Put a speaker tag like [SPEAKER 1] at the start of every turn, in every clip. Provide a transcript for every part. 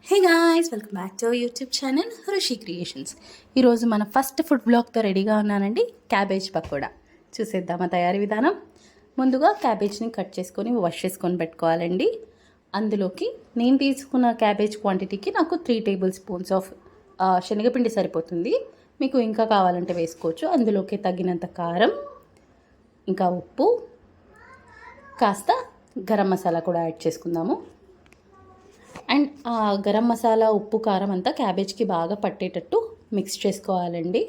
[SPEAKER 1] Hey guys, welcome back to our YouTube channel Rishi creations. ఈరోజు మన first food బ్లాగ్తో రెడీగా ఉన్నానండి. క్యాబేజ్ పకోడా చూసేద్దామా తయారీ విధానం. ముందుగా క్యాబేజ్ని కట్ చేసుకొని వాష్ చేసుకొని పెట్టుకోవాలండి. అందులోకి నేను తీసుకున్న క్యాబేజ్ క్వాంటిటీకి నాకు 3 టేబుల్ స్పూన్స్ ఆఫ్ శనగపిండి సరిపోతుంది. మీకు ఇంకా కావాలంటే వేసుకోవచ్చు. అందులోకి తగినంత కారం, ఇంకా ఉప్పు, కాస్త గరం మసాలా కూడా యాడ్ చేసుకుందాము. అండ్ గరం మసాలా, ఉప్పు, కారం అంతా క్యాబేజ్కి బాగా పట్టేటట్టు మిక్స్ చేసుకోవాలండి.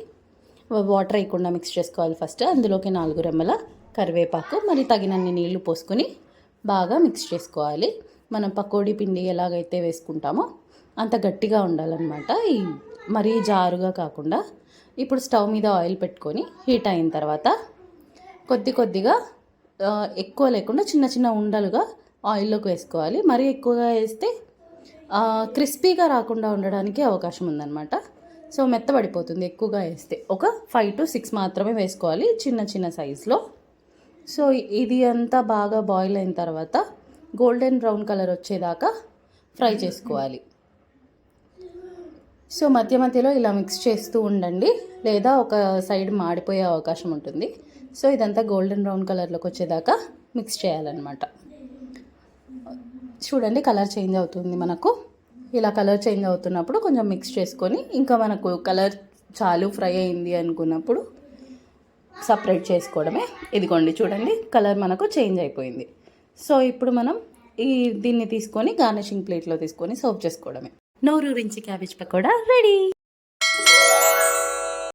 [SPEAKER 1] వాటర్ వేయకుండా మిక్స్ చేసుకోవాలి ఫస్ట్. అందులోకి 4 రెమ్మల కరివేపాకు, మరి తగినన్ని నీళ్లు పోసుకొని బాగా మిక్స్ చేసుకోవాలి. మనం పకోడీ పిండి ఎలాగైతే వేసుకుంటామో అంత గట్టిగా ఉండాలన్నమాట. మరీ జారుగా కాకుండా. ఇప్పుడు స్టవ్ మీద ఆయిల్ పెట్టుకొని హీట్ అయిన తర్వాత కొద్దిగా ఎక్కువ లేకుండా చిన్న చిన్న ఉండలుగా ఆయిల్లోకి వేసుకోవాలి. మరీ ఎక్కువగా వేస్తే క్రిస్పీగా రాకుండా ఉండడానికి అవకాశం ఉందన్నమాట. సో మెత్తబడిపోతుంది ఎక్కువగా వేస్తే. ఒక 5 to 6 మాత్రమే వేసుకోవాలి, చిన్న చిన్న సైజులో. సో ఇది అంతా బాగా బాయిల్ అయిన తర్వాత గోల్డెన్ బ్రౌన్ కలర్ వచ్చేదాకా ఫ్రై చేసుకోవాలి. సో మధ్య మధ్యలో ఇలా మిక్స్ చేస్తూ ఉండండి, లేదా ఒక సైడ్ మాడిపోయే అవకాశం ఉంటుంది. సో ఇదంతా గోల్డెన్ బ్రౌన్ కలర్లోకి వచ్చేదాకా మిక్స్ చేయాలన్నమాట. చూడండి, కలర్ చేంజ్ అవుతుంది మనకు. ఇలా కలర్ చేంజ్ అవుతున్నప్పుడు కొంచెం మిక్స్ చేసుకొని, ఇంకా మనకు కలర్ చాలు ఫ్రై అయింది అనుకున్నప్పుడు సపరేట్ చేసుకోవడమే. ఇదిగోండి, చూడండి కలర్ మనకు చేంజ్ అయిపోయింది. సో ఇప్పుడు మనం దీన్ని తీసుకొని గార్నిషింగ్ ప్లేట్లో తీసుకొని సర్వ్ చేసుకోవడమే. నోరూరించి క్యాబేజ్ పకోడా రెడీ.